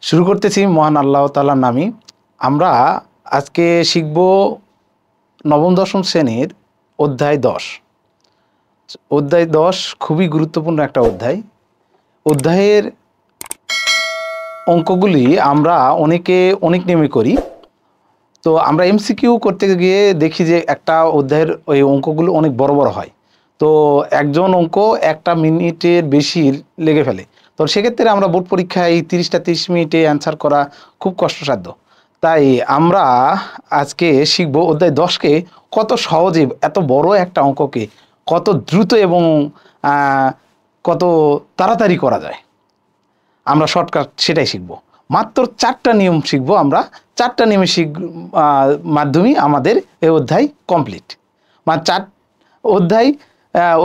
শুরু করতেছি মহান আল্লাহ তাআলার নামে। আমরা আজকে শিখব নবম দশম শ্রেণীর অধ্যায় 10। অধ্যায় 10 খুবই গুরুত্বপূর্ণ একটা অধ্যায়। অধ্যায়ের অঙ্কগুলি আমরা অনেক নিয়মে করি। তো আমরা এমসিকিউ করতে গিয়ে দেখি যে একটা অধ্যায়ের ওই অঙ্কগুলো অনেক বড় বড় হয়। তো একজন অঙ্ক একটা মিনিটের বেশি লেগে ফেলে। তো সেক্ষেত্রে আমরা বোর্ড পরীক্ষায় 30 মিনিটে অ্যান্সার করা খুব কষ্টসাধ্য। তাই আমরা আজকে শিখব অধ্যায় 10কে কত সহজে এত বড় একটা অঙ্ককে কত দ্রুত এবং কত তাড়াতাড়ি করা যায়। আমরা শর্টকাট সেটাই শিখব। মাত্র 4টা নিয়ম শিখব আমরা। 4টা নিয়মে মাধ্যমে আমাদের এই অধ্যায় কমপ্লিট। মানে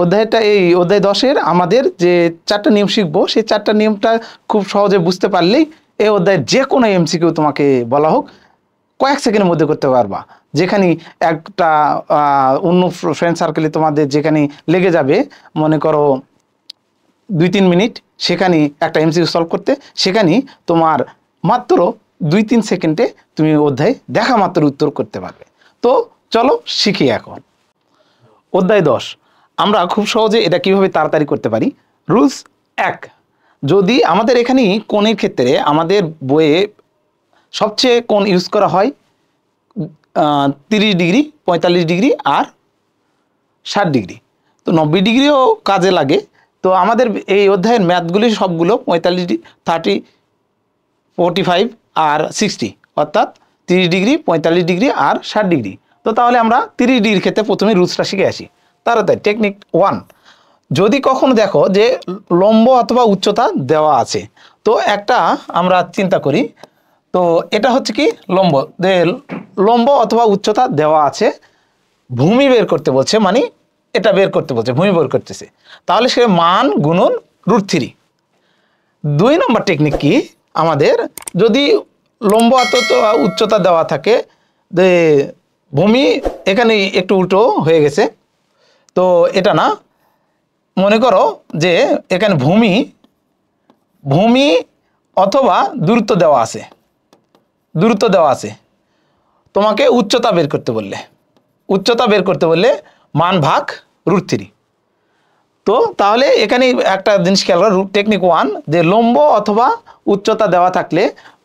অধ্যায়টা এই অধ্যায় 10-এর আমাদের যে 4টা নিয়ম শিখবো সেই 4টা নিয়মটা খুব সহজে বুঝতে পারলেই এই অধ্যায়ের যে কোনো এমসিকিউ তোমাকে বলা হোক কয়েক সেকেন্ডের মধ্যে করতে পারবা। যেখানে একটা অন্য ফ্রেন্ড সার্কেলে তোমাদের যেখানে লেগে যাবে মনে করো 2-3 মিনিট, সেখানে একটা এমসিকিউ সলভ করতে সেখানে তোমার মাত্র 2-3 সেকেন্ডে তুমি অধ্যায় দেখা মাত্র উত্তর করতে পারবে। তো চলো শিখি এখন। অধ্যায় 10 আমরা খুব সহজে এটা কিভাবে তাড়াতাড়ি করতে পারি। রুলস 1, যদি আমাদের এখানে কোণের ক্ষেত্রে আমাদের বইয়ে সবচেয়ে কোণ ইউজ করা হয় 30 ডিগ্রি, 45 ডিগ্রি আর 60 ডিগ্রি। তো 90 ডিগ্রিও কাজে লাগে। তো আমাদের এই অধ্যায়ের ম্যাথগুলি সবগুলো 45, 30, 45 আর 60, অর্থাৎ 30 ডিগ্রি, 45 ডিগ্রি আর 60 ডিগ্রি। তো তাহলে আমরা 30 ডিগ্রির ক্ষেত্রে প্রথমে রুলসটা শিখে আসি। তাড়াতাড়ি টেকনিক 1, যদি কখনো দেখো যে লম্ব অথবা উচ্চতা দেওয়া আছে, তো একটা আমরা চিন্তা করি। তো এটা হচ্ছে কি লম্ব অথবা উচ্চতা দেওয়া আছে, ভূমি বের করতে বলছে, মানে এটা বের করতে বলছে, ভূমি বের করতেছে। তাহলে সে মান গুণন √3। 2 নম্বর টেকনিক কি, আমাদের যদি লম্ব অথবা উচ্চতা দেওয়া থাকে, ভূমি এখানে একটু উল্টো হয়ে গেছে। তো এটা না, মনে করো যে এখানে ভূমি অথবা দূরত্ব দেওয়া আছে, তোমাকে উচ্চতা বের করতে বললে মান ভাগ √3। তো তাহলে এখানে একটা জিনিস খেয়াল করো, টেকনিক 1, যে লম্ব অথবা উচ্চতা দেওয়া থাকলে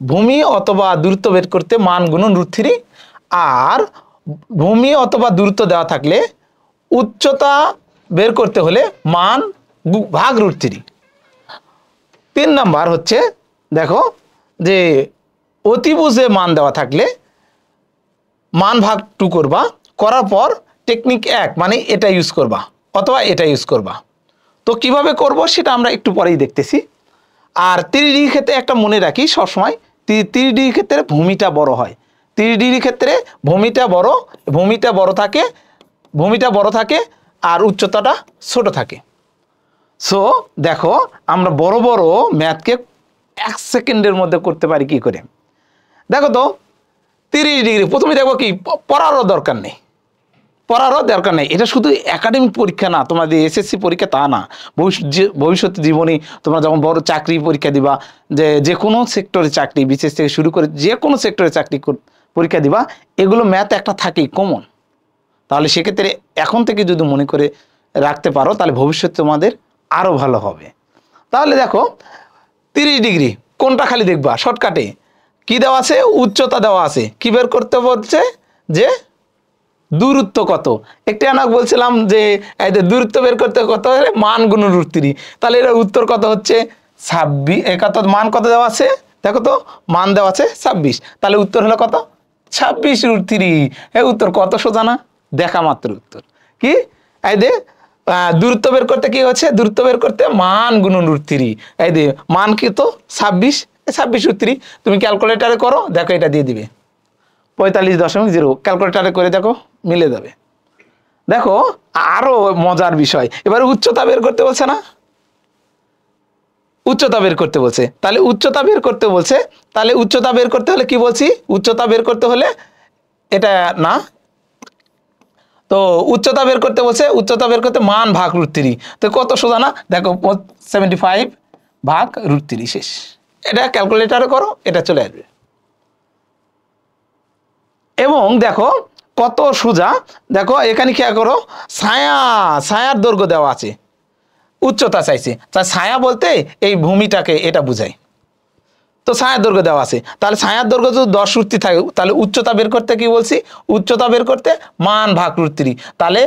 ভূমি অথবা দূরত্ব বের করতে মান গুণন √3, আর ভূমি অথবা দূরত্ব দেওয়া থাকলে উচ্চতা বের করতে হলে মান ভাগ √3। 3 নাম্বার হচ্ছে, দেখো যে অতিভুজে মান দেওয়া থাকলে মান ভাগ 2 করবা, করার পর টেকনিক 1 মানে এটা ইউজ করবা অথবা এটা ইউজ করবা। তো কিভাবে করব সেটা আমরা একটু পরেই দেখতেছি। আর 30 ডিগ্রির ক্ষেত্রে একটা মনে রাখি সবসময়, 30 ডিগ্রির ক্ষেত্রে ভূমিটা বড় হয়। 30 ডিগ্রির ক্ষেত্রে ভূমিটা বড় থাকে আর উচ্চতাটা ছোট থাকে। সো দেখো আমরা বড় বড় ম্যাথকে 1 সেকেন্ডের মধ্যে করতে পারি কি করে। দেখো তো 30 ডিগ্রি, প্রথমে দেখো কি পড়ারও দরকার নেই। এটা শুধু একাডেমিক পরীক্ষা না, তোমাদের এসএসসি পরীক্ষা তা না, ভবিষ্যৎ জীবনে তোমরা যখন বড় চাকরি পরীক্ষা দিবা, যে কোনো সেক্টরে চাকরি, বিশেষ থেকে শুরু করে যে কোনো সেক্টরে চাকরি পরীক্ষা দিবা, এগুলো ম্যাথ একটা থাকেই কমন। তাহলে সেক্ষেত্রে এখন থেকে যদি মনে করে রাখতে পারো তাহলে ভবিষ্যৎ তোমাদের আরও ভালো হবে। তাহলে দেখো 30 ডিগ্রি কোনটা খালি দেখবা শর্টকাটে কি দেওয়া আছে, উচ্চতা দেওয়া আছে, কি বের করতে বলছে যে দূরত্ব কত। একটি আনাক বলছিলাম যে দূরত্ব বের করতে কত হলে মান গুণ √3। তাহলে এর উত্তর কত হচ্ছে 26। মান কত দেওয়া আছে দেখো তো, মান দেওয়া আছে 26, তাহলে উত্তর হলো কত 26√3। উত্তর কত সোজা না, দেখা মাত্র উত্তর। কি দূরত্ব বের করতে কি হচ্ছে, দূরত্ব বের করতে মান গুণন √3। মান কি তো 26√3। তুমি ক্যালকুলেটারে করো, দেখো এটা দিয়ে দিবে 45.0। ক্যালকুলেটারে করে দেখো মিলে যাবে। দেখো আরো মজার বিষয়, এবার উচ্চতা বের করতে বলছে না, তাহলে উচ্চতা বের করতে হলে কি বলছি, উচ্চতা বের করতে হলে এটা না, তো উচ্চতা বের করতে বলছে, উচ্চতা বের করতে মান ভাগ √3। তো কত সোজা না, দেখো 75 ভাগ √3 শেষ। এটা ক্যালকুলেটারে করো, এটা চলে আসবে। এবং দেখো কত সোজা, দেখো এখানে খেয়াল করো, ছায়ার দৈর্ঘ্য দেওয়া আছে, উচ্চতা চাইছে, তা ছায়া বলতে এই ভূমিটাকে এটা বুঝায়। তো ছায়ার দৈর্ঘ্য দেওয়া আছে, তাহলে ছায়ার দৈর্ঘ্য যদি 10 √3 থাকে, তাহলে উচ্চতা বের করতে কি বলছি, উচ্চতা বের করতে মান ভাগ √3। তাহলে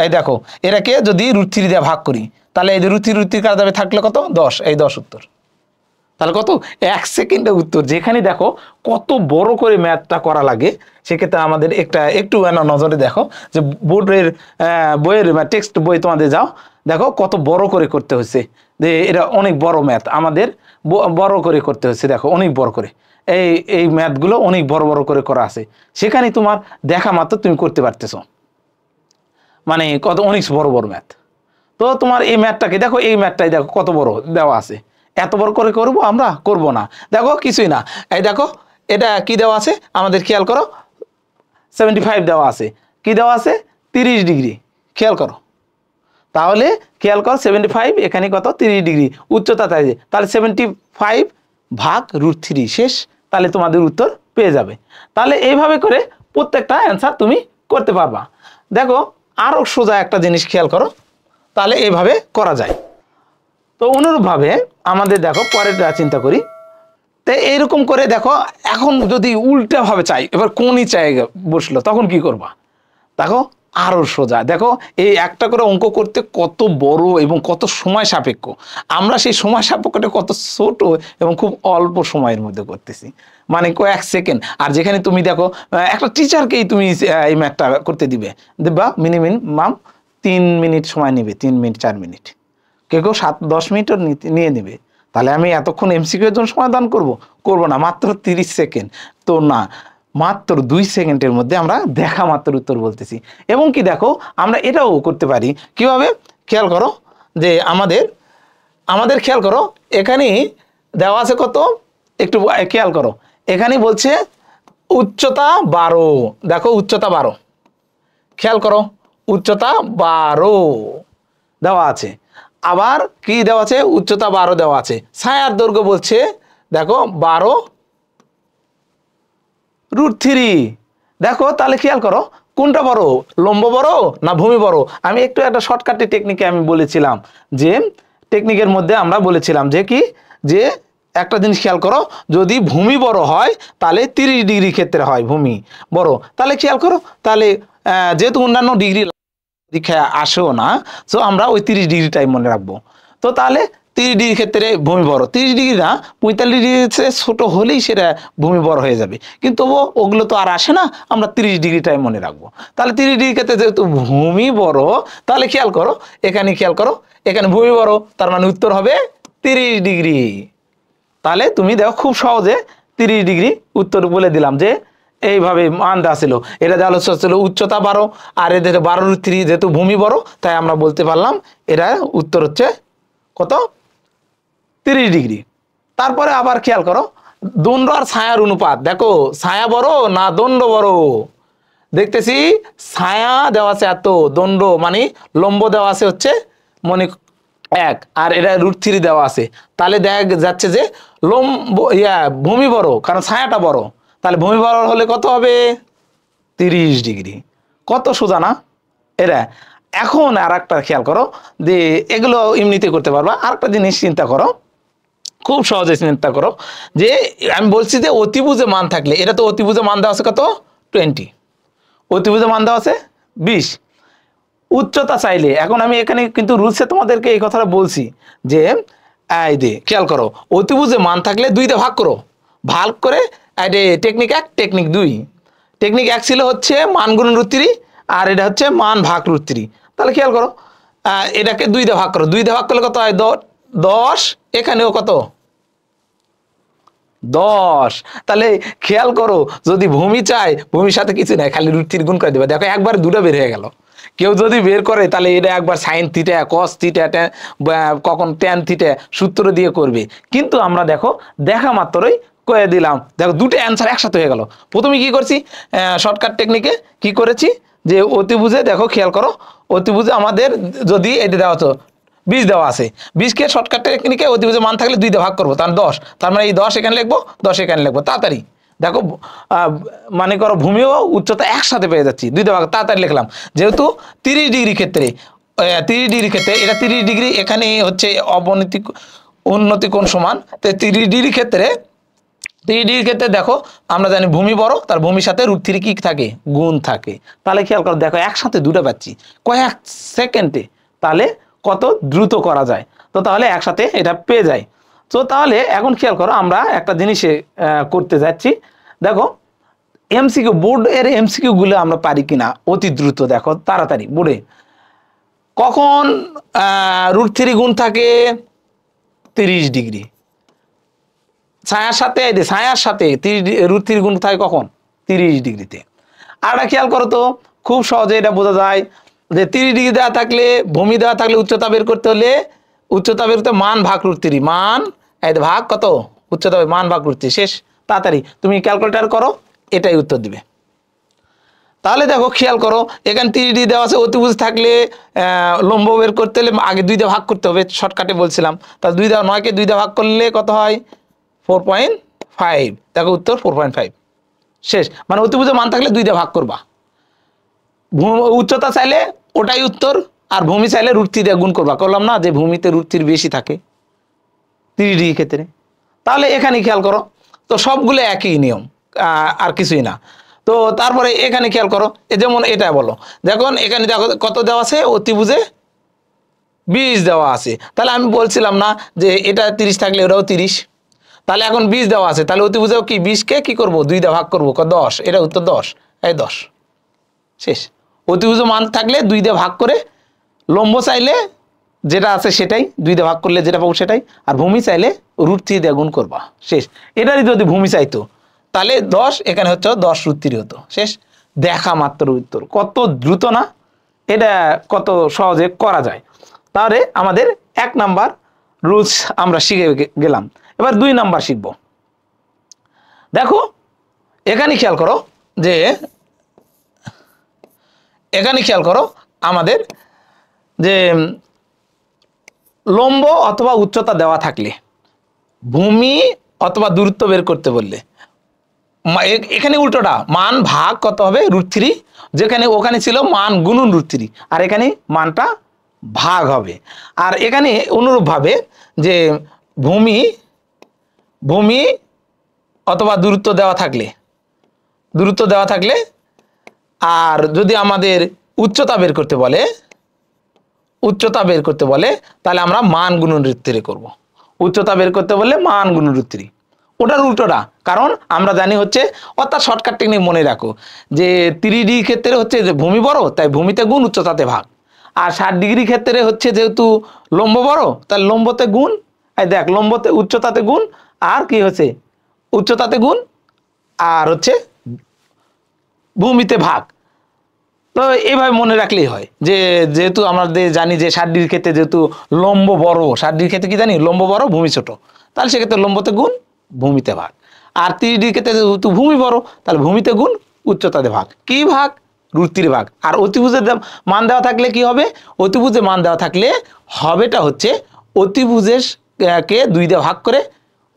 এই দেখো এটাকে যদি √3 দিয়ে ভাগ করি, তাহলে এই যে √3 কাটা যাবে, থাকলে কত 10, এই 10 উত্তর। তাহলে কত 1 সেকেন্ডে উত্তর। যেখানে দেখো কত বড় করে ম্যাথটা করা লাগে, সেক্ষেত্রে আমাদের একটু নজরে দেখো যে বইয়ের টেক্সট বই তোমাদের যাও, দেখো কত বড় করে করতে হচ্ছে, যে এটা অনেক বড় ম্যাথ আমাদের, বড় করে করতে হচ্ছে, দেখো অনেক বড় করে এই ম্যাথগুলো অনেক বড় বড় করে করা আছে, সেখানে তোমার দেখা মাত্র তুমি করতে পারতেছো, মানে কত অনেক বড় বড় ম্যাথ। তো তোমার এই ম্যাথটাকে দেখো, এই ম্যাথটাই দেখো কত বড় দেওয়া আছে, এত বড় করে করবো আমরা, করব না, দেখো কিছুই না। এই দেখো এটা কি দেওয়া আছে আমাদের, খেয়াল করো 75 দেওয়া আছে, কি দেওয়া আছে 30 ডিগ্রি, খেয়াল করো। তাহলে খেয়াল করো 75 এখানে কত 30 ডিগ্রি উচ্চতা চাইছে, তাহলে 75 ভাগ √3 শেষ, তাহলে তোমাদের উত্তর পেয়ে যাবে। তাহলে এইভাবে করে প্রত্যেকটা অ্যান্সার তুমি করতে পারবা। দেখো আরও সোজা একটা জিনিস খেয়াল করো, তাহলে এইভাবে করা যায়। তো অনুরূপভাবে আমাদের দেখো পরেরটা চিন্তা করি, তো এইরকম করে দেখো, এখন যদি উল্টাভাবে চাই, এবার কোনই চাই বসলো, তখন কি করবা, দেখো আরো সোজা। দেখো এই একটা করে অঙ্ক করতে কত বড় এবং কত সময় সাপেক্ষ, আমরা সেই সময় সাপেক্ষটা কত ছোট এবং খুব অল্প সময়ের মধ্যে করতেছি, মানে কয়েক সেকেন্ড। আর যেখানে তুমি দেখো একটা টিচারকেই তুমি এই ম্যাথটা করতে দিবে, দেখবা মিনিমাম 3 মিনিট সময় নেবে, 3 মিনিট 4 মিনিট, কেউ 7-10 মিনিটও নিয়ে নেবে। তাহলে আমি এতক্ষণ এমসিকিউ এর জন্য সমাধান করব না, মাত্র 30 সেকেন্ড। তো না, মাত্র 2 সেকেন্ডের মধ্যে আমরা দেখা মাত্র উত্তর বলতেছি। এবং কি দেখো আমরা এটাও করতে পারি কিভাবে, খেয়াল করো যে আমাদের খেয়াল করো, এখানে দেওয়া আছে কত, একটু খেয়াল করো, এখানে বলছে উচ্চতা 12, দেখো উচ্চতা 12, খেয়াল করো উচ্চতা 12 দেওয়া আছে, আবার কি দেওয়া আছে, উচ্চতা 12 দেওয়া আছে, ছায়ার দৈর্ঘ্য বলছে দেখো 12 √3। দেখো তাহলে খেয়াল করো কোনটা বড়, লম্ব বড় না ভূমি বড়। আমি একটু একটা শর্টকাটে টেকনিকে আমি বলেছিলাম, যে টেকনিকের মধ্যে আমরা বলেছিলাম যে কি, যে একটা জিনিস খেয়াল করো, যদি ভূমি বড় হয় তাহলে 30 ডিগ্রি ক্ষেত্রে হয় ভূমি বড়। তাহলে খেয়াল করো, তাহলে যেহেতু অন্যান্য ডিগ্রি পরীক্ষায় আসেও না, তো আমরা ওই 30 ডিগ্রিটাই মনে রাখবো। তো তাহলে 30 ডিগ্রি ক্ষেত্রে ভূমি বড়, 30 ডিগ্রি না 45 ডিগ্রি ছোট হলেই সেটা ভূমি বড় হয়ে যাবে, কিন্তু ওগুলো তো আর আসে না, আমরা 30 ডিগ্রিটাই মনে রাখবো। তাহলে 30 ডিগ্রি ক্ষেত্রে যেহেতু ভূমি বড়, তাহলে খেয়াল করো এখানে, খেয়াল করো এখানে ভূমি বড়, তার মানে উত্তর হবে 30 ডিগ্রি। তাহলে তুমি দেখো খুব সহজে 30 ডিগ্রি উত্তর বলে দিলাম, যে এইভাবে মান দেওয়া ছিল, এটা দেওয়া ছিল উচ্চতা 12, আর এদের 12 √3, যেহেতু ভূমি বড় তাই আমরা বলতে পারলাম এটা উত্তর হচ্ছে কত 30 ডিগ্রি। তারপরে আবার খেয়াল করো দণ্ড আর ছায়ার অনুপাত, দেখো ছায়া বড় না দণ্ড বড়, দেখতেছি ছায়া দেওয়া আছে এত, দণ্ড মানে লম্ব দেওয়া আছে হচ্ছে মনে 1, আর এটা √3 দেওয়া আছে, তাহলে দেখা যাচ্ছে যে ভূমি বড়, কারণ ছায়াটা বড়, তাহলে ভূমি বড় হলে কত হবে 30 ডিগ্রি। কত সোজা না এরা। এখন আর একটা খেয়াল করো, যে এগুলো এমনিতে করতে পারবা। আর একটা জিনিস চিন্তা করো, খুব সহজে চিন্তা করো, যে আমি বলছি যে অতিভুজে মান থাকলে, এটা তো অতিভুজে মান দেওয়া আছে কত 20, অতিভুজে মান দেওয়া আছে 20, উচ্চতা চাইলে, এখন আমি এখানে কিন্তু রুলসে তোমাদেরকে এই কথাটা বলছি, যে এই যে খেয়াল করো অতিভুজে মান থাকলে 2 দিয়ে ভাগ করো, ভাগ করে টেকনিক 1 টেকনিক 2, টেকনিক 1 ছিল হচ্ছে মান গুণ √3, আর এটা হচ্ছে মান ভাগ √3। তাহলে খেয়াল করো এটাকে 2 দিয়ে ভাগ করো, 2 দিয়ে ভাগ করলে কত হয় 10, এখানেও কত 10। তাহলে খেয়াল করো যদি ভূমি চাই, ভূমির সাথে কিছু নাই, খালি √3 গুণ করে দেবে, দেখো একবার 2টা বের হয়ে গেল। কেউ যদি বের করে তাহলে এটা একবার সাইন থিটা কস থিটা কখন ট্যান থিটা সূত্র দিয়ে করবে, কিন্তু আমরা দেখো দেখা মাত্রই করে দিলাম, দেখো 2টা অ্যান্সার একসাথে হয়ে গেল। প্রথমে কি করছি, শর্টকাট টেকনিকে কি করেছি, যে অতিভুজে দেখো খেয়াল করো, অতিভুজে আমাদের যদি এটা দেওয়া হতো 20 দেওয়া আছে, 20কে শর্টকাট টেকনিকে অতিভুজের মান থাকলে 2 দিয়ে ভাগ করবো, তার 10, তার মানে এই 10 এখানে লিখবো, 10 এখানে লিখবো। তাড়াতাড়ি দেখো মানে করো ভূমি ও উচ্চতা একসাথে পেয়ে যাচ্ছি, 2 দিয়ে ভাগ, তাড়াতাড়ি লিখলাম। যেহেতু 30 ডিগ্রি ক্ষেত্রে 30 ডিগ্রি ক্ষেত্রে এটা 30 ডিগ্রি, এখানে হচ্ছে অবনতি উন্নতি কোণ সমান, তো 30 ডিগ্রি ক্ষেত্রে 30 ডিগ্রি ক্ষেত্রে দেখো আমরা জানি ভূমি বড়, তার ভূমির সাথে √3 কি থাকে, গুণ থাকে। তাহলে খেয়াল করো দেখো একসাথে দুটো পাচ্ছি কয়েক সেকেন্ডে, তাহলে কত দ্রুত করা যায়। তো তাহলে একসাথে এটা পেয়ে যায়। তো তাহলে এখন খেয়াল করো আমরা একটা জিনিসে করতে যাচ্ছি। দেখো এমসিকিউ, বোর্ডের এমসিকিউ গুলো আমরা পারি কিনা অতি দ্রুত। দেখো তাড়াতাড়ি বোর্ডে কখন √3 গুণ থাকে 30 ডিগ্রি, ছায়ার সাথে ছায়ার সাথে √3 গুণ থাকে কখন 30 ডিগ্রিতে। আর এটা খেয়াল করো তো খুব সহজে এটা বোঝা যায় যে 30 ডিগ্রি দেওয়া থাকলে, ভূমি দেওয়া থাকলে উচ্চতা বের করতে হলে উচ্চতা বের করতে মান ভাগ √3, মান এই ভাগ কত উচ্চতা মান ভাগ √3, শেষ। তাড়াতাড়ি তুমি ক্যালকুলেটর করো, এটাই উত্তর দিবে। তাহলে দেখো খেয়াল করো এখানে 30 ডিগ্রি দেওয়া আছে, অতিভুজ থাকলে লম্ব বের করতে হলে আগে 2 দিয়ে ভাগ করতে হবে, শর্টকাটে বলছিলাম। তাহলে 2 দেওয়া 9কে 2 দিয়ে ভাগ করলে কত হয় 4.5, দেখো উত্তর 4.5, শেষ। মানে অতিভুজের মান থাকলে 2 দিয়ে ভাগ করবা, উচ্চতা চাইলে ওটাই উত্তর, আর ভূমি চাইলে √3 দিয়ে গুণ করবা। করলাম না যে ভূমিতে √3 বেশি থাকে 30 ডিগ্রি ক্ষেত্রে। তাহলে এখানে খেয়াল করো তো সবগুলো একই নিয়ম, আর কিছুই না। তো তারপরে এখানে খেয়াল করো যেমন এটা বলো, দেখুন এখানে দেখো কত দেওয়া আছে, অতিভুজে 20 দেওয়া আছে। তাহলে আমি বলছিলাম না যে এটা 30 থাকলে ওটাও 30, তাহলে এখন 20 দেওয়া আছে, তাহলে অতিভুজেও কি 20কে কি করব 2 দিয়ে ভাগ করবো, 10, এটা উত্তর 10, এই 10, শেষ। অতিভুজ মান থাকলে 2 দিয়ে ভাগ করে, লম্ব চাইলে যেটা আছে সেটাই 2 দিয়ে ভাগ করলে যেটা পাবো সেটাই, আর ভূমি চাইলে √3 দিয়ে গুণ করবা, শেষ। এটারই যদি ভূমি চাইতো তাহলে 10, এখানে হচ্ছে 10 √3 হতো, শেষ। দেখা মাত্র উত্তর, কত দ্রুত না, এটা কত সহজে করা যায়। তাহলে আমাদের 1 নাম্বার রুলস আমরা শিখে গেলাম। এবার 2 নাম্বার শিখব। দেখো এখানে খেয়াল করো যে এখানে খেয়াল করো আমাদের যে লম্ব অথবা উচ্চতা দেওয়া থাকলে, ভূমি অথবা দূরত্ব বের করতে বললে এখানে উল্টোটা মান ভাগ কত হবে √3, যেখানে ওখানে ছিল মান গুণন √3, আর এখানে মানটা ভাগ হবে। আর এখানে অনুরূপভাবে যে ভূমি অথবা দূরত্ব দেওয়া থাকলে আর যদি আমাদের উচ্চতা বের করতে বলে তাহলে আমরা মান গুণন √3 করব। উচ্চতা বের করতে বললে মান গুণন √3, ওটার উল্টোটা, কারণ আমরা জানি হচ্ছে, অর্থাৎ শর্টকাট টেকনিক মনে রাখো যে 30 ডিগ্রি ক্ষেত্রে হচ্ছে যে ভূমি বড়, তাই ভূমিতে গুণ উচ্চতাতে ভাগ, আর 60 ডিগ্রি ক্ষেত্রে হচ্ছে যেহেতু লম্ব বড় তাই লম্বতে গুণ, এই দেখ লম্বতে উচ্চতাতে গুণ, আর কি হচ্ছে উচ্চতাতে গুণ, আর হচ্ছে ভূমিতে ভাগ। তো এইভাবে মনে রাখলেই হয় যে যেহেতু আমরা জানি যে 60 ডিগ্রি ক্ষেত্রে যেহেতু লম্ব বড়, 60 ডিগ্রি ক্ষেত্রে কি জানি লম্ব বড় ভূমি ছোট, তাহলে সেক্ষেত্রে লম্বতে গুণ ভূমিতে ভাগ। আর 30 ডিগ্রি ক্ষেত্রে যেহেতু ভূমি বড় তাহলে ভূমিতে গুণ উচ্চতাতে ভাগ, কি ভাগ √3 ভাগ। আর অতিভুজের মান দেওয়া থাকলে কি হবে, অতিভুজের মান দেওয়া থাকলে হবেটা হচ্ছে অতিভুজের কে 2 দিয়ে ভাগ করে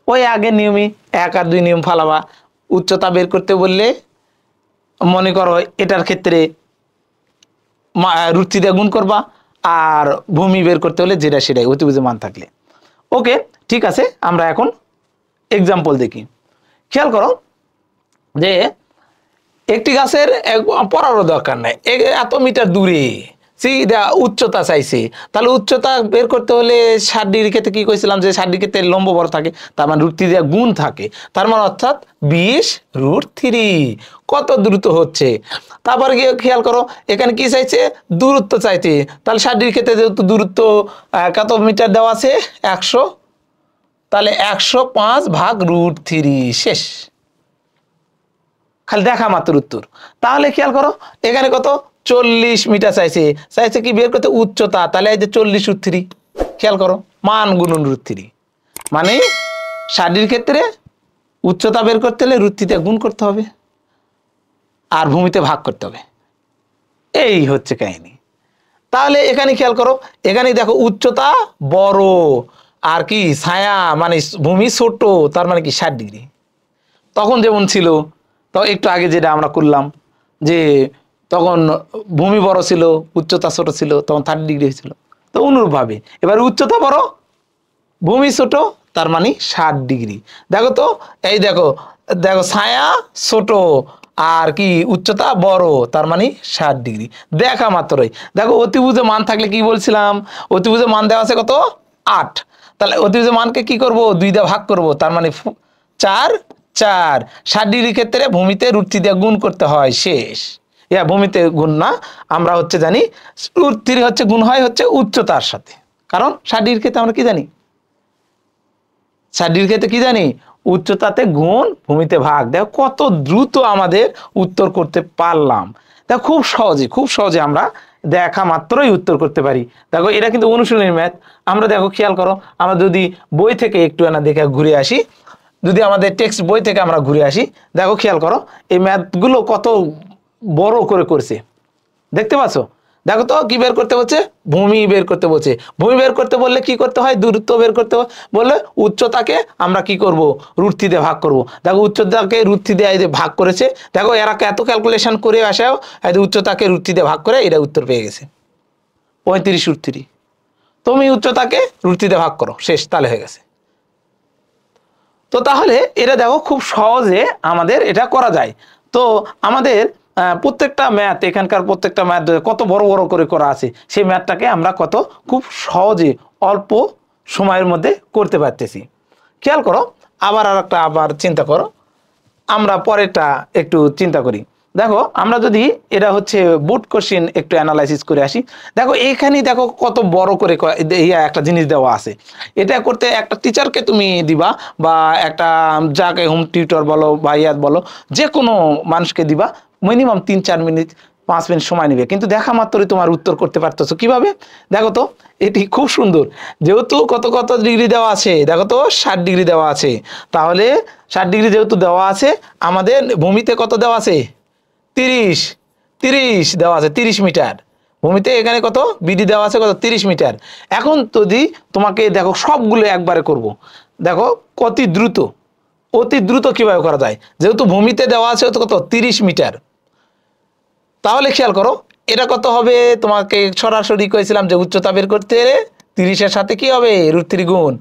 ওই আগের নিয়মই 1 আর 2 নিয়ম ফালাবা। উচ্চতা বের করতে বললে মনে করো এটার ক্ষেত্রে √3 দিয়ে গুণ করবা, আর ভূমি বের করতে হলে যেটা সেটাই অতিভুজের মান থাকলে। ওকে ঠিক আছে, আমরা এখন এক্সাম্পল দেখি। খেয়াল করো যে একটি গাছের পড়ারও দরকার নাই, এত মিটার দূরে উচ্চতা চাইছে, তাহলে উচ্চতা বের করতে হলে 60 ডিগ্রি ক্ষেত্রে কি কইছিলাম যে 60 ডিগ্রি ক্ষেত্রে লম্ব বড় থাকে, তার মানে √3 দিয়ে গুণ থাকে, তার মানে অর্থাৎ 20 √3, কত দ্রুত হচ্ছে। তারপর গিয়ে খেয়াল করো এখানে কি চাইছে দূরত্ব চাইতে, তাহলে 60 ডিগ্রি ক্ষেত্রে যেহেতু দূরত্ব কত মিটার দেওয়া আছে 100, তাহলে 105 ভাগ √3, শেষ। খালি দেখা মাত্র উত্তর। তাহলে খেয়াল করো এখানে কত 40 মিটার চাইছে কি বের করতে উচ্চতা, তাহলে এই যে 40 √3, খেয়াল করো মান গুণন √3, মানে 60 ডিগ্রি ক্ষেত্রে উচ্চতা বের করতে হলে √3 দিয়ে গুণ করতে হবে আর ভূমিতে ভাগ করতে হবে, এই হচ্ছে কাহিনী। তাহলে এখানে খেয়াল করো, এখানে দেখো উচ্চতা বড় আর কি ছায়া মানে ভূমি ছোট, তার মানে কি 60 ডিগ্রি। তখন যেমন ছিল, তো একটু আগে যেটা আমরা করলাম যে তখন ভূমি বড় ছিল উচ্চতা ছোট ছিল, তখন 30 ডিগ্রি হয়েছিল। তো অনুরূপভাবে এবার উচ্চতা বড় ভূমি ছোট, তার মানে 60 ডিগ্রি। দেখো তো, এই দেখো দেখো ছায়া ছোট আর কি উচ্চতা বড়, তার মানে 60 ডিগ্রি। দেখা মাত্রই দেখো অতিভুজে মান থাকলে কি বলছিলাম, অতিভুজে মান দেওয়া আছে কত 8, তাহলে অতিভুজে মানকে কি করব 2 দিয়ে ভাগ করব, তার মানে 4 4। 60 ডিগ্রির ক্ষেত্রে ভূমিতে √3 দিয়ে গুণ করতে হয়, শেষ। ভূমিতে গুণ না, আমরা হচ্ছে জানি √3 হচ্ছে গুণ হয় হচ্ছে উচ্চতার সাথে, কারণ 60 ডিগ্রির ক্ষেত্রে আমরা কি জানি, 60 ডিগ্রির ক্ষেত্রে কি জানি উচ্চতাতে গুণ ভূমিতে ভাগ। দেখো কত দ্রুত আমাদের উত্তর করতে পারলাম। দেখো খুব সহজে আমরা দেখা মাত্রই উত্তর করতে পারি। দেখো এটা কিন্তু অনুশীলনী ম্যাথ। আমরা দেখো খেয়াল করো, আমরা যদি বই থেকে একটু না দেখে ঘুরে আসি, যদি আমাদের টেক্সট বই থেকে আমরা ঘুরে আসি, দেখো খেয়াল করো এই ম্যাথগুলো কত বড় করে করছে, দেখতে পাচ্ছ? দেখো তো কি বের করতে বলছে, ভূমি বের করতে বলছে। ভূমি বের করতে বললে কি করতে হয়, দূরত্ব বের করতে বললে উচ্চতাকে আমরা কি করব √3 দিয়ে ভাগ করব। দেখো উচ্চতাকে √3 দিয়ে এই যে ভাগ করেছে, দেখো এরা এত ক্যালকুলেশন করে আসাও এই যে উচ্চতাকে √3 দিয়ে ভাগ করে এটা উত্তর পেয়ে গেছে 35 √3। তুমি উচ্চতাকে √3 দিয়ে ভাগ করো, শেষ, তাহলে হয়ে গেছে। তো তাহলে এটা দেখো খুব সহজে আমাদের এটা করা যায়। তো আমাদের প্রত্যেকটা ম্যাথ, এখানকার প্রত্যেকটা ম্যাথ কত বড় বড় করে করা আছে, সেই ম্যাথটাকে আমরা কত খুব সহজে অল্প সময়ের মধ্যে করতে পারতেছি। খেয়াল করো, আবার চিন্তা করো, আমরা পরেরটা একটু চিন্তা করি। দেখো আমরা যদি এটা হচ্ছে বোর্ড কোশ্চেন একটু অ্যানালাইসিস করে আসি, দেখো এইখানেই দেখো কত বড় করে একটা জিনিস দেওয়া আছে। এটা করতে একটা টিচারকে তুমি দিবা বা একটা যাকে হোম টিউটর বলো বা ইয়াদ বলো, যে কোনো মানুষকে দিবা, মিনিমাম 3-4 মিনিট 5 মিনিট সময় নেবে, কিন্তু দেখা মাত্রই তোমার উত্তর করতে পারতেছো। কিভাবে দেখো তো, এটি খুব সুন্দর। যেহেতু কত কত ডিগ্রি দেওয়া আছে, দেখো তো 60 ডিগ্রি দেওয়া আছে, তাহলে 60 ডিগ্রি যেহেতু দেওয়া আছে, আমাদের ভূমিতে কত দেওয়া আছে 30 30 দেওয়া আছে 30 মিটার। ভূমিতে এখানে কত বিডি দেওয়া আছে কত 30 মিটার। এখন যদি তোমাকে দেখো সবগুলো একবারে করব, দেখো অতি দ্রুত কিভাবে করা যায়, যেহেতু ভূমিতে দেওয়া আছে কত 30 মিটার। তাহলে খেয়াল করো এটা কত হবে, তোমাকে সরাসরি করেছিলাম যে উচ্চতা বের করতে 30-এর সাথে কি হবে √3 গুণ।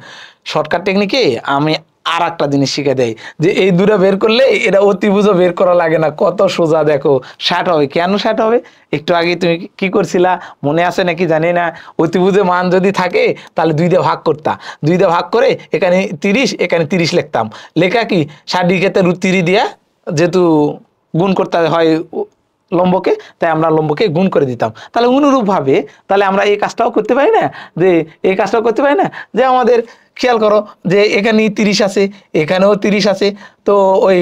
শর্টকাট টেকনিকে আমি আর একটা জিনিস শিখে দেয় যে এই দুটো বের করলে এটা অতিভুজও বের করা লাগে না, কত সোজা। দেখো 60 হবে, কেন 60 হবে, একটু আগে তুমি কি করছিলা মনে আছে নাকি জানি না, অতিভুজে মান যদি থাকে তাহলে 2 দিয়ে ভাগ করতা, 2 দিয়ে ভাগ করে এখানে 30 এখানে 30 লিখতাম, লেখা কি 60 ক্ষেত্রে √3 দিয়া যেহেতু গুণ করতে হয় লম্বকে, তাই আমরা লম্বকে গুণ করে দিতাম। তাহলে অনুরূপভাবে তাহলে আমরা এই কাজটাও করতে পারি না, যে এই কাজটাও করতে পারি না যে আমাদের খেয়াল করো যে এখানে 30 আছে, এখানেও 30 আছে, তো ওই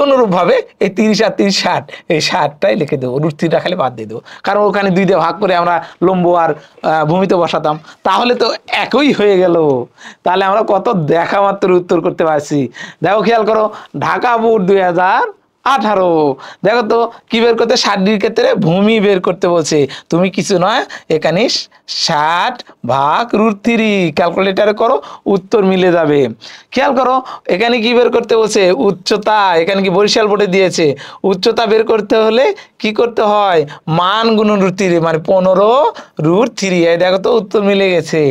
অনুরূপভাবে এই 30 আর 30 60, এই 60টাই লিখে দেবো, √3টা খালি বাদ দিয়ে দেবো, কারণ ওখানে 2 দিয়ে ভাগ করে আমরা লম্ব আর ভূমিতে বসাতাম, তাহলে তো একই হয়ে গেল। তাহলে আমরা কত দেখা মাত্র উত্তর করতে পারছি। দেখো খেয়াল করো, ঢাকা বোর্ড 2018, দেখো তো কি বের করতে, 60 ডিগ্রির ক্ষেত্রে ভূমি বের করতে বলছে, তুমি কিছু নয় এখানে 60 ভাগ √3 ক্যালকুলেটারে করো, উত্তর মিলে যাবে। খেয়াল করো এখানে কি বের করতে বলছে, উচ্চতা, এখানে কি বরিশাল বোর্ডে দিয়েছে, উচ্চতা বের করতে হলে কি করতে হয় মান গুণন √3, মানে 15 √3। এই দেখো তো উত্তর মিলে গেছে,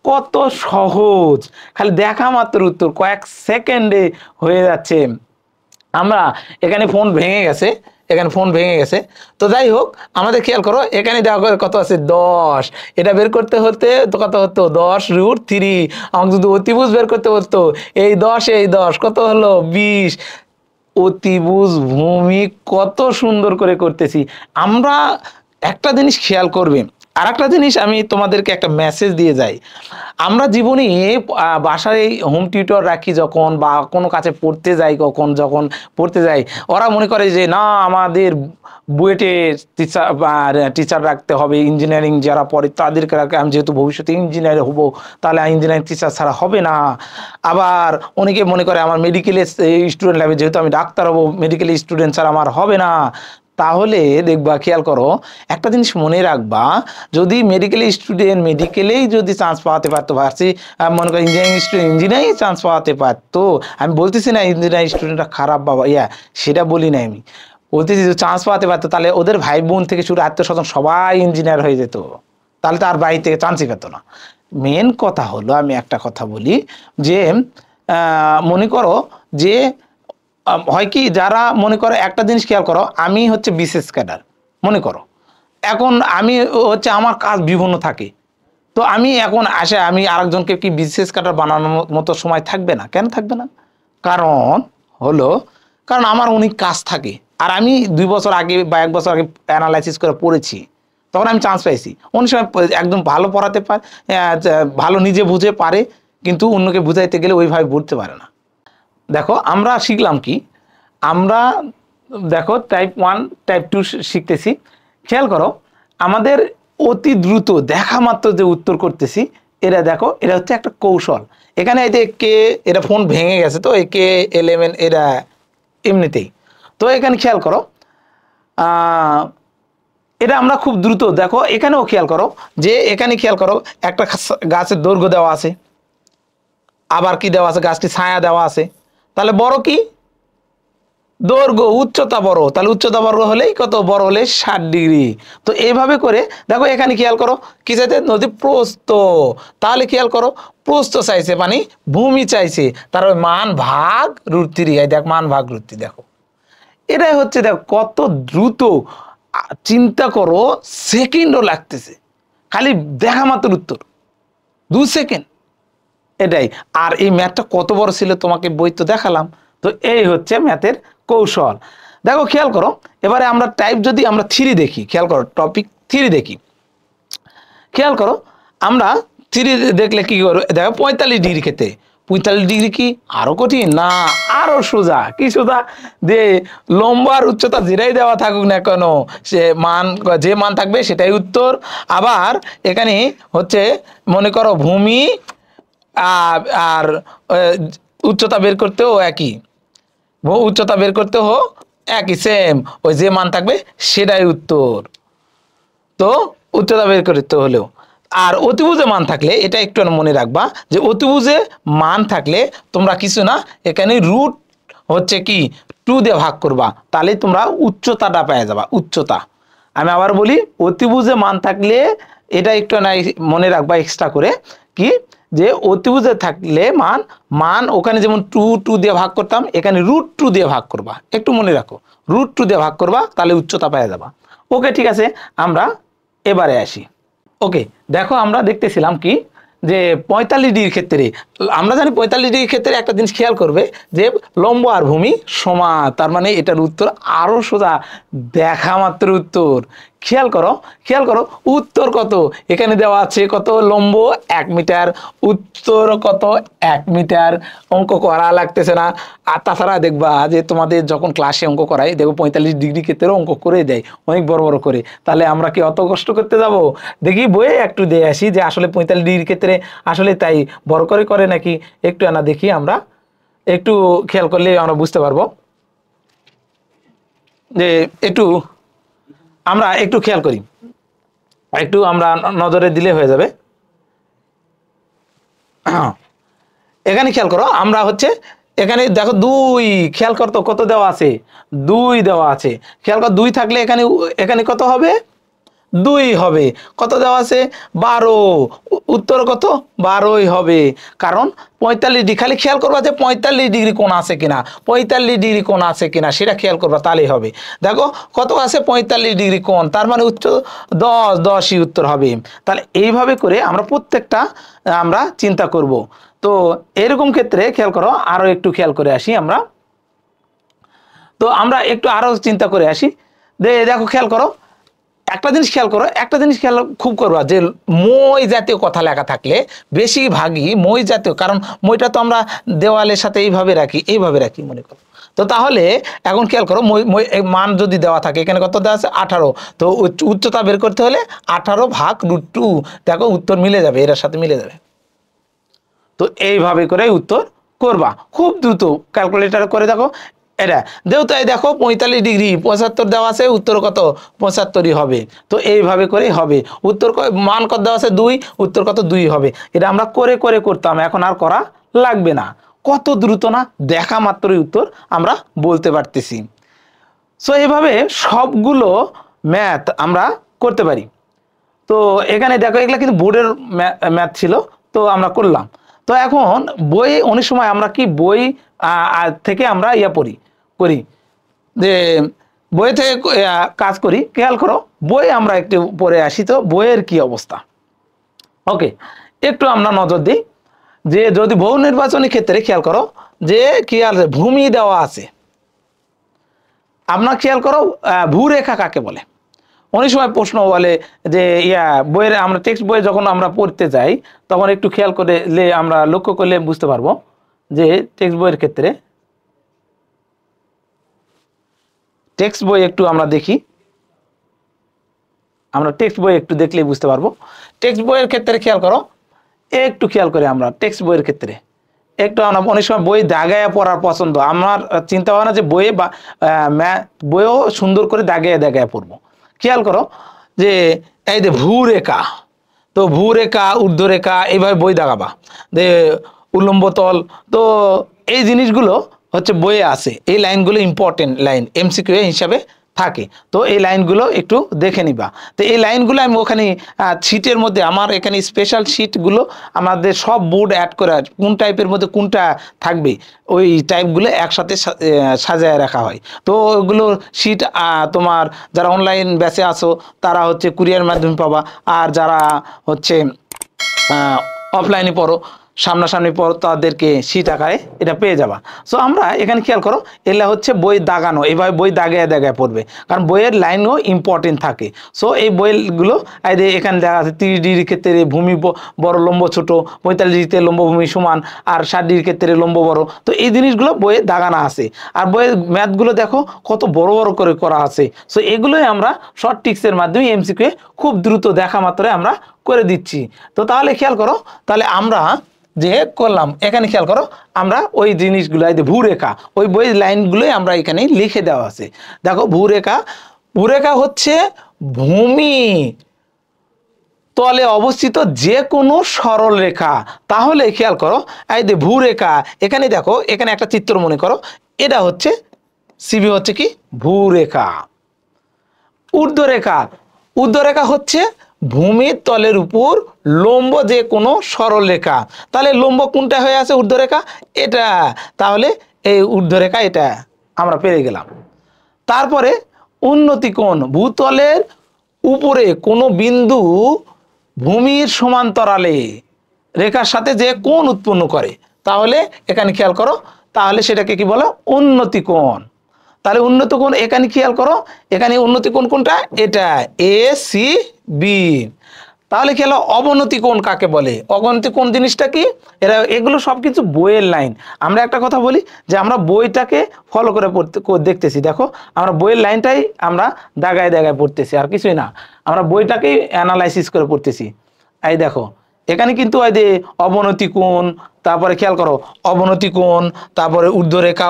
কত সহজ, খালি দেখা মাত্র উত্তর কয়েক সেকেন্ডে হয়ে যাচ্ছে। আমরা এখানে ফোন ভেঙে গেছে, তো যাই হোক আমাদের খেয়াল করো এখানে দেওয়া কত আছে 10, এটা বের করতে হতে তো কত হতো 10 √3। আমাকে যদি অতিভুজ বের করতে হতো এই 10 কত হলো 20। অতিভুজ ভূমি কত সুন্দর করে করতেছি আমরা। একটা জিনিস খেয়াল করবে, আর একটা জিনিস আমি তোমাদেরকে একটা মেসেজ দিয়ে যাই, আমরা জীবনে বাসায় হোম টিউটর রাখি যখন বা কোনো কাছে পড়তে যাই, যখন পড়তে যাই ওরা মনে করে যে না আমাদের বুয়েটে টিচার রাখতে হবে, ইঞ্জিনিয়ারিং যারা পড়ে তাদেরকে রাখে, আমি যেহেতু ভবিষ্যতে ইঞ্জিনিয়ার হব তাহলে ইঞ্জিনিয়ারিং টিচার ছাড়া হবে না। আবার অনেকে মনে করে আমার মেডিকেলের স্টুডেন্ট লাগবে, যেহেতু আমি ডাক্তার হব মেডিকেল স্টুডেন্ট ছাড়া আমার হবে না। তাহলে দেখবা, খেয়াল করো, একটা জিনিস মনে রাখবা, যদি মেডিকেলের স্টুডেন্ট মেডিকেলেই যদি চান্স পাওয়াতে পারতো, ভার্সি মনে করো ইঞ্জিনিয়ারিং স্টুডেন্ট ইঞ্জিনিয়ারিং চান্স পাওয়াতে পারতো, আমি বলতেছি না ইঞ্জিনিয়ারিং স্টুডেন্টরা খারাপ বাবা, সেটা বলি না, আমি বলতেছি যে চান্স পাওয়াতে পারতো, তাহলে ওদের ভাই বোন থেকে শুরু আত্মীয় স্বজন সবাই ইঞ্জিনিয়ার হয়ে যেত, তাহলে তার বাড়ি থেকে চান্সই পেত না। মেন কথা হলো, আমি একটা কথা বলি যে মনে করো যে হয় কি, যারা মনে করো একটা জিনিস খেয়াল করো, আমি হচ্ছে বিশেষ ক্যাডার মনে করো, এখন আমি হচ্ছে আমার কাজ বিভিন্ন থাকে, তো আমি এখন আসে আমি আরেকজনকে কি বিশেষ ক্যাডার বানানোর মতো সময় থাকবে না? কেন থাকবে না? কারণ হলো, কারণ আমার অনেক কাজ থাকে, আর আমি 2 বছর আগে বা 1 বছর আগে অ্যানালাইসিস করে পড়েছি, তখন আমি চান্স পাইছি। অনেক সময় একদম ভালো পড়াতে পারে, ভালো নিজে বুঝে পারে, কিন্তু অন্যকে বুঝাইতে গেলে ওইভাবে বুঝতে পারে না। দেখো আমরা শিখলাম কি, আমরা দেখো টাইপ 1 টাইপ 2 শিখতেছি, খেয়াল করো আমাদের অতি দ্রুত দেখা মাত্র যে উত্তর করতেছি, এরা দেখো এটা হচ্ছে একটা কৌশল। এখানে এই যে কে, এটা ফোন ভেঙে গেছে, তো এই কে 11 এরা এমনিতেই, তো এখানে খেয়াল করো এটা আমরা খুব দ্রুত, দেখো এখানেও খেয়াল করো যে এখানে খেয়াল করো একটা গাছের দৈর্ঘ্য দেওয়া আছে, আবার কি দেওয়া আছে, গাছটি ছায়া দেওয়া আছে, তাহলে বড় কি দৈর্ঘ্য, উচ্চতা বড়, তাহলে উচ্চতা বড় হলেই কত, বড় হলে 60 ডিগ্রি। তো এইভাবে করে দেখো এখানে খেয়াল করো কি চাইছে, নদী প্রস্থ, তাহলে খেয়াল করো প্রস্থ চাইছে মানে ভূমি চাইছে, তার ওই মান ভাগ √3, দেখ মান ভাগ √3, দেখো এটাই হচ্ছে, দেখো কত দ্রুত, চিন্তা করো সেকেন্ডও লাগতেছে, খালি দেখা মাত্র উত্তর 2 সেকেন্ড, এটাই। আর এই ম্যাথটা কত বড় ছিল তোমাকে বই তো দেখালাম, তো এই হচ্ছে ম্যাথের কৌশল। দেখো খেয়াল করো, এবারে আমরা টাইপ যদি আমরা 3 দেখি, খেয়াল করো টপিক 3 দেখি, খেয়াল করো আমরা 3 দেখলে কি করো, দেখো 45 ডিগ্রি ক্ষেত্রে 45 ডিগ্রি কি আরো কঠিন না, আরো সোজা, কি সোজা, যে লম্বার উচ্চতা যেটাই দেওয়া থাকুক না কেন, সে মান যে মান থাকবে সেটাই উত্তর। আবার এখানে হচ্ছে মনে করো ভূমি আর উচ্চতা বের করতেও একই, উচ্চতা বের করতেও একই, সেম, ওই যে মান থাকবে সেটাই উত্তর। তো উচ্চতা বের করতে হলেও, আর অতিভুজে মান থাকলে এটা একটু মনে রাখবা যে অতিভুজে মান থাকলে তোমরা কিছু না, এখানে রুট হচ্ছে কি 2 দিয়ে ভাগ করবা, তাহলে তোমরা উচ্চতাটা পেয়ে যাবা, উচ্চতা। আমি আবার বলি, অতিভুজে মান থাকলে এটা একটু না মনে রাখবা এক্সট্রা করে, কি যে অতিভুজে থাকলে মান ওখানে যেমন 2 দিয়ে ভাগ করতাম, এখানে √2 দিয়ে ভাগ করবা, একটু মনে রাখো, √2 দিয়ে ভাগ করবা, তাহলে উচ্চতা পেয়ে যাবা। ওকে, ঠিক আছে, আমরা এবারে আসি। ওকে, দেখো আমরা দেখতেছিলাম কি যে 45 ডিগ্রির ক্ষেত্রে, আমরা জানি 45 ডিগ্রির ক্ষেত্রে একটা জিনিস খেয়াল করবে যে লম্ব আর ভূমি সমান, তার মানে এটার উত্তর আরো সোজা, দেখা মাত্র উত্তর। খেয়াল করো, খেয়াল করো উত্তর কত, এখানে দেওয়া আছে কত, লম্ব 1 মিটার, উত্তর কত 1 মিটার, অঙ্ক করা লাগতেছে না। আর তাছাড়া দেখবা যে তোমাদের যখন ক্লাসে অঙ্ক করাই, দেখো 45 ডিগ্রি ক্ষেত্রেও অঙ্ক করে দেয় অনেক বড় বড় করে, তাহলে আমরা কি অত কষ্ট করতে যাব? দেখি বইয়ে একটু দিয়ে আসি যে আসলে 45 ডিগ্রি ক্ষেত্রে আসলে তাই বড় করে করে নাকি, একটু আনা দেখি, আমরা একটু খেয়াল করলে আমরা বুঝতে পারবো যে একটু আমরা একটু খেয়াল করি, একটু আমরা নজরে দিলে হয়ে যাবে। এখানে খেয়াল করো, আমরা হচ্ছে এখানে দেখো 2, খেয়াল করতো কত দেওয়া আছে, 2 দেওয়া আছে, খেয়াল কর 2 থাকলে এখানে এখানে কত হবে, 2 হবে, কত দেওয়া আছে 12, উত্তর কত 12ই হবে, কারণ 45 ডিগ্রি, খালি খেয়াল করবা যে 45 ডিগ্রি কোণ আছে কিনা, 45 ডিগ্রি কোণ আছে কিনা সেটা খেয়াল করবা, তাহলেই হবে। দেখো কত আছে 45 ডিগ্রি কোণ, তার মানে উচ্চ 10ই উত্তর হবে। তাহলে এইভাবে করে আমরা প্রত্যেকটা আমরা চিন্তা করব। তো এরকম ক্ষেত্রে খেয়াল করো, আরো একটু খেয়াল করে আসি আমরা, তো আমরা একটু আরো চিন্তা করে আসি। দেখো খেয়াল করো একটা জিনিস, খেয়াল করো একটা জিনিস, খেয়াল খুব করবা যে মই জাতীয় কথা লেখা থাকলে বেশিরভাগই মই জাতীয়, কারণ মইটা তো আমরা দেওয়ালের সাথে এইভাবে রাখি মনে করো, তো তাহলে এখন খেয়াল করো মান যদি দেওয়া থাকে, এখানে কত দেওয়া আছে 18, তো উচ্চতা বের করতে হলে 18 ভাগ √2, দেখো উত্তর মিলে যাবে, এর সাথে মিলে যাবে। তো এইভাবে করে উত্তর করবা খুব দ্রুত, ক্যালকুলেটর করে দেখো এটা যেহেতু এই দেখো 45 ডিগ্রি 75 দেওয়া আছে, উত্তর কত 75ই হবে। তো এইভাবে করে হবে, উত্তর মান কত দেওয়া আছে 2, উত্তর কত 2 হবে। এটা আমরা করে করে করতাম, এখন আর করা লাগবে না। কত দ্রুত না, দেখা মাত্রই উত্তর আমরা বলতে পারতেছি। সো এইভাবে সবগুলো ম্যাথ আমরা করতে পারি। তো এখানে দেখো এগুলা কিন্তু বোর্ডের ম্যাথ ছিল, তো আমরা করলাম। তো এখন বই অনেক সময় আমরা কি বই থেকে আমরা করি যে বই থেকে কাজ করি। খেয়াল করো বই আমরা একটু পরে আসি, তো বইয়ের কি অবস্থা। ওকে, একটু আমরা নজর দিই যে যদি বহু নির্বাচনী ক্ষেত্রে খেয়াল করো যে কি আছে, ভূমি দেওয়া আছে। আমরা খেয়াল করো ভূরেখা কাকে বলে। অনেক সময় প্রশ্ন বলে যে বইয়ের আমরা টেক্সট বই যখন আমরা পড়তে যাই তখন একটু খেয়াল করলে আমরা লক্ষ্য করলে বুঝতে পারবো যে টেক্সট বইয়ের ক্ষেত্রে টেক্সট বই একটু আমরা দেখি, আমরা টেক্সট বই একটু দেখলেই বুঝতে পারবো। টেক্সট বইয়ের ক্ষেত্রে খেয়াল করো, একটু খেয়াল করে আমরা টেক্সট বইয়ের ক্ষেত্রে একটু আমরা অনেক সময় বই দাগায় পড়ার পছন্দ, আমার চিন্তা ভাবনা যে বইয়ে বা বইও সুন্দর করে দাগায় পড়বো। খেয়াল করো যে এই যে ভূরেখা, তো ভূরেখা ঊর্ধ্বরেখা এইভাবে বই দাগাবা, যে উল্লম্ব তল, তো এই জিনিসগুলো হচ্ছে বইয়ে আছে। এই লাইনগুলো ইম্পর্টেন্ট লাইন, এমসিকিউ হিসাবে থাকে। তো এই লাইনগুলো একটু দেখে নিবা। তো এই লাইনগুলো আমি ওখানে শিটের মধ্যে, আমার এখানে স্পেশাল শিটগুলো আমাদের সব বোর্ড অ্যাড করা, কোন টাইপের মধ্যে কোনটা থাকবে ওই টাইপগুলো একসাথে সাজায় রাখা হয়। তো ওগুলো শিট তোমার যারা অনলাইন ব্যাচে আসো তারা হচ্ছে কুরিয়ার মাধ্যমে পাবা, আর যারা হচ্ছে অফলাইনে পড়ো, সামনাসামনি পড়ো, তাদেরকে শিট আকারে এটা পেয়ে যাবা। সো আমরা এখানে খেয়াল করো এগুলা হচ্ছে বই দাগানো, এইভাবে বই দাগায় পড়বে, কারণ বইয়ের লাইনও ইম্পর্টেন্ট থাকে। সো এই বইগুলো এখানে দেখা আছে 30 ডিগ্রি ক্ষেত্রে ভূমি বড় লম্ব ছোট, 45 ডিগ্রিতে লম্ব ভূমি সমান, আর 60 ডিগ্রি ক্ষেত্রে লম্ব বড়। তো এই জিনিসগুলো বইয়ে দাগানো আছে, আর বইয়ের ম্যাথগুলো দেখো কত বড় বড় করে করা আছে। সো এগুলোই আমরা শর্ট ট্রিক্সের মাধ্যমে এমসিকিউ খুব দ্রুত দেখা মাত্রই আমরা করে দিচ্ছি। তো তাহলে খেয়াল করো, তাহলে আমরা যে করলাম এখানে খেয়াল করো আমরা ওই জিনিসগুলো ভূরেখা, ওই বই লাইনগুলোই আমরা এখানে লিখে দেওয়া আছে। দেখো ভূরেখা, ভূরেখা হচ্ছে ভূমি তলে অবস্থিত যে কোনো সরল রেখা। তাহলে খেয়াল করো এই যে ভূরেখা, এখানে দেখো এখানে একটা চিত্র মনে করো, এটা হচ্ছে সিবি হচ্ছে কি ভূরেখা। ঊর্ধ্বরেখা, ঊর্ধ্বরেখা হচ্ছে ভূমির তলের উপর লম্ব যে কোনো সরল রেখা। তাহলে লম্ব কোনটা হয়ে আছে ঊর্ধ্বরেখা, এটা। তাহলে এই ঊর্ধ্বরেখা এটা আমরা পেরে গেলাম। তারপরে উন্নতি কোণ, ভূতলের উপরে কোনো বিন্দু ভূমির সমান্তরালে রেখার সাথে যে কোণ উৎপন্ন করে, তাহলে এখানে খেয়াল করো, তাহলে সেটাকে কি বলো উন্নতি কোণ। তাহলে উন্নত কোণ এখানে খেয়াল করো, এখানে উন্নতি কোণ কোনটা, এটা এ সি বি। তাহলে খেয়াল অবনতি কোণ কাকে বলে, অবনতি কোণ জিনিসটা কি, এগুলো সব কিছু বইয়ের লাইন। আমরা একটা কথা বলি যে আমরা বইটাকে ফলো করে দেখতেছি, দেখো আমরা বইয়ের লাইনটাই আমরা দাগায় পড়তেছি, আর কিছুই না, আমরা বইটাকেই অ্যানালাইসিস করে পড়তেছি। এই দেখো এখানে কিন্তু এই যে অবনতি কোণ, তারপরে খেয়াল করো অবনতি কোণ, তারপরে ঊর্ধ্বরেখা,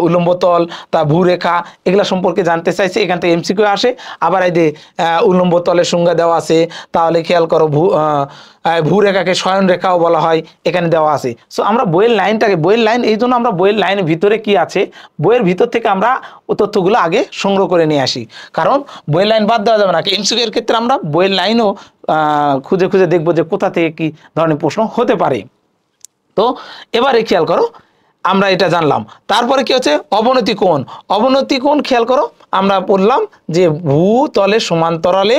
উলম্ব তল, তা ভূরেখা, এগুলা সম্পর্কে জানতে চাইছে, এখান থেকে এমসিকিউ আসে। আবার এই যে উলম্ব তলের সংজ্ঞা দেওয়া আছে। তাহলে খেয়াল করো ভূরেখাকে শয়ন রেখাও বলা হয়, এখানে দেওয়া আছে। সো আমরা বইয়ের লাইনটাকে, বইয়ের লাইন এই জন্য আমরা বইয়ের লাইনের ভিতরে কি আছে, বইয়ের ভিতর থেকে আমরা তথ্যগুলো আগে সংগ্রহ করে নিয়ে আসি, কারণ বইয়ের লাইন বাদ দেওয়া যাবে না। এমসিকিউ এর ক্ষেত্রে আমরা বইয়ের লাইনও খুঁজে খুঁজে দেখবো যে কোথা থেকে কি ধরনের প্রশ্ন হতে পারে। তো এবারে খেয়াল করো আমরা এটা জানলাম। তারপরে কি হচ্ছে অবনতি কোণ, অবনতি কোণ খেয়াল করো আমরা পড়লাম যে ভূতলের সমান্তরাল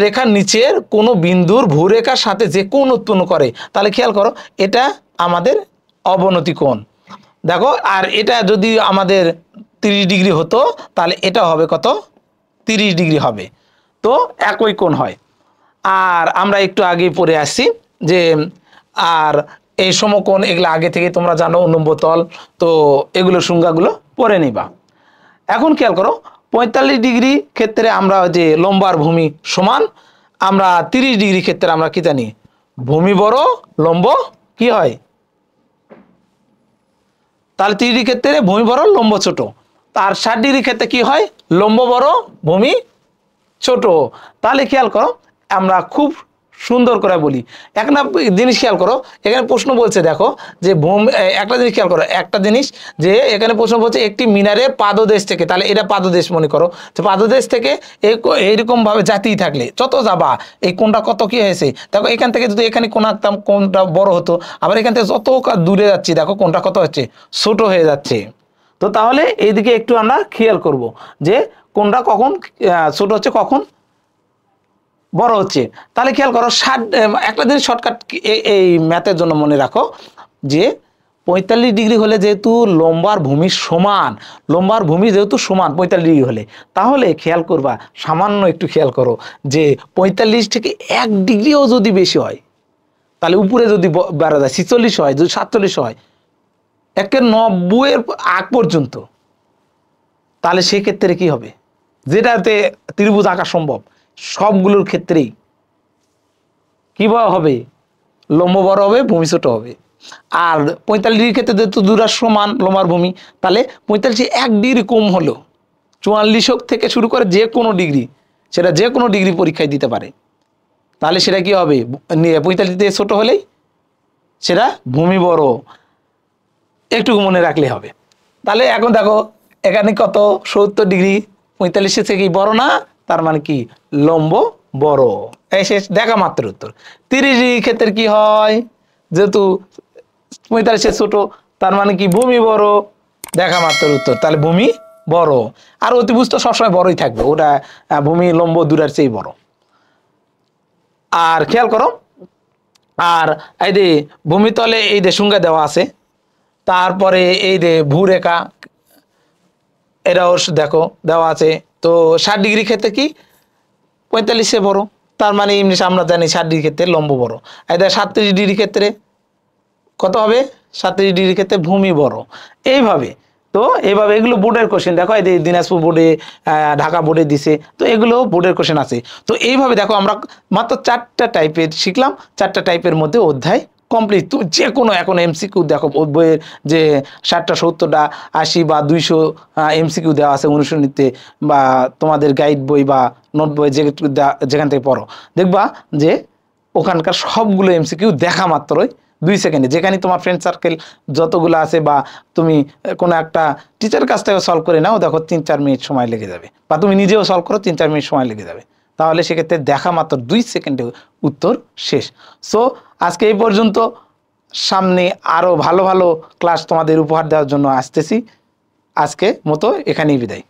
রেখার নিচের কোনো বিন্দুর ভূরেখার সাথে যে কোণ উৎপন্ন করে, তাহলে খেয়াল করো এটা আমাদের অবনতি কোণ। দেখো আর এটা যদি আমাদের 30 ডিগ্রি হতো তাহলে এটা হবে কত, 30 ডিগ্রি হবে। তো একই কোণ হয়। আর আমরা একটু আগে পড়ে আসছি যে আর এই সমকোণ, এগুলো আগে থেকে তোমরা জানো, উল্লম্ব তল, তো এগুলো সংজ্ঞাগুলো পড়ে নিবা। এখন খেয়াল করো 45 ডিগ্রি ক্ষেত্রে আমরা যে লম্বার ভূমি সমান, আমরা 30 ডিগ্রি ক্ষেত্রে আমরা কি জানি, ভূমি বড় লম্ব কি হয় তাহলে 30 ডিগ্রি ক্ষেত্রে ভূমি বড় লম্ব ছোট। আর 60 ডিগ্রি ক্ষেত্রে কি হয়, লম্ব বড় ভূমি ছোট। তাহলে খেয়াল করো, আমরা খুব সুন্দর করে বলি। একটা জিনিস খেয়াল করো, এখানে প্রশ্ন বলছে দেখো যে একটা জিনিস খেয়াল করো, একটা জিনিস যে এখানে প্রশ্ন বলছে একটি মিনারের পাদদেশ থেকে, তাহলে এটা পাদদেশ মনে করো, তো পাদদেশ থেকে এইরকম ভাবে জাতিই থাকলে যত যাবা এই কোনটা কত কি হয়েছে দেখো, এখান থেকে যদি এখানে কোন আঁকতাম কোনটা বড় হতো, আবার এখান থেকে যত দূরে যাচ্ছি দেখো কোনটা কত হচ্ছে, ছোট হয়ে যাচ্ছে। তো তাহলে এইদিকে একটু আমরা খেয়াল করব যে কোনটা কখন ছোট হচ্ছে কখন বড় হচ্ছে। তাহলে খেয়াল করো, একটা জিনিস শর্টকাট এই ম্যাথের জন্য মনে রাখো যে 45 ডিগ্রি হলে যেহেতু লম্বার ভূমি সমান, লম্বার ভূমি যেহেতু সমান 45 ডিগ্রি হলে, তাহলে খেয়াল করবা, সামান্য একটু খেয়াল করো যে 45 থেকে 1 ডিগ্রিও যদি বেশি হয়, তাহলে উপরে যদি বাড়া যায় 46 হয়, যদি 47 হয়, 90 আগ পর্যন্ত, তাহলে সেক্ষেত্রে কি হবে, যেটাতে ত্রিভুজ আঁকা সম্ভব সবগুলোর ক্ষেত্রেই কি হবে, লম্ব বড় হবে ভূমি ছোট হবে। আর 45 ডিগ্রির ক্ষেত্রে যেহেতু দুরা সমান লম্বার ভূমি, তাহলে 45 1 ডিগ্রি কম হলো, 44 থেকে শুরু করে যে কোনো ডিগ্রি, সেটা যে কোনো ডিগ্রি পরীক্ষায় দিতে পারে, তাহলে সেটা কি হবে, 45 থেকে ছোট হলেই সেটা ভূমি বড়, একটু মনে রাখলে হবে। তাহলে এখন দেখো এখানে কত, 70 ডিগ্রি, 45 থেকে বড় না, তার মানে কি লম্ব বড়। এই শেষ, দেখা মাত্র উত্তর। 30 ডিগ্রি ক্ষেত্রে কি হয়, যেহেতু 45 ছোট, তার মানে কি ভূমি বড়, দেখা মাত্র উত্তর, তাহলে ভূমি বড়। আর অতিভুজ তো সবসময় বড়ই থাকবে, ওটা ভূমি লম্ব দূরের চেয়ে বড়। আর খেয়াল করো, আর এই যে ভূমিতলে এই যে সংজ্ঞা দেওয়া আছে, তারপরে এই যে ভূরেখা এটাও দেখো দেওয়া আছে। তো 60 ডিগ্রি ক্ষেত্রে কি 45 বড়, তার মানে এমনি আমরা জানি 60 ডিগ্রি ক্ষেত্রে লম্ব বড়। এই 37 ডিগ্রি ক্ষেত্রে কত হবে, 37 ডিগ্রি ক্ষেত্রে ভূমি বড়। এইভাবে, তো এইভাবে এগুলো বোর্ডের কোশ্চেন দেখো, এই দিনাজপুর বোর্ডে, ঢাকা বোর্ডে দিছে, তো এগুলো বোর্ডের কোশ্চেন আছে। তো এইভাবে দেখো আমরা মাত্র 4টা টাইপের শিখলাম, 4টা টাইপের মধ্যে অধ্যায় কমপ্লিট। তো যে কোনো এখন এমসিকিউ দেখো, বইয়ের যে 60টা 70টা 80 বা 200 এমসিকিউ দেওয়া আছে অনুশীলনীতে, বা তোমাদের গাইড বই বা নোট বই যেখান থেকে পড়ো, দেখবা যে ওখানকার সবগুলো এমসিকিউ দেখা মাত্রই 2 সেকেন্ডে, যেখানে তোমার ফ্রেন্ড সার্কেল যতগুলো আছে, বা তুমি কোনো একটা টিচারের কাছ থেকে সলভ করে নাও, দেখো 3-4 মিনিট সময় লেগে যাবে, বা তুমি নিজেও সলভ করো 3-4 মিনিট সময় লেগে যাবে, তাহলে সেক্ষেত্রে দেখা মাত্র 2 সেকেন্ডে উত্তর শেষ। সো আজকে এই পর্যন্ত, সামনে আরও ভালো ভালো ক্লাস তোমাদের উপহার দেওয়ার জন্য আসতেছি। আজকে মতো এখানেই বিদায়।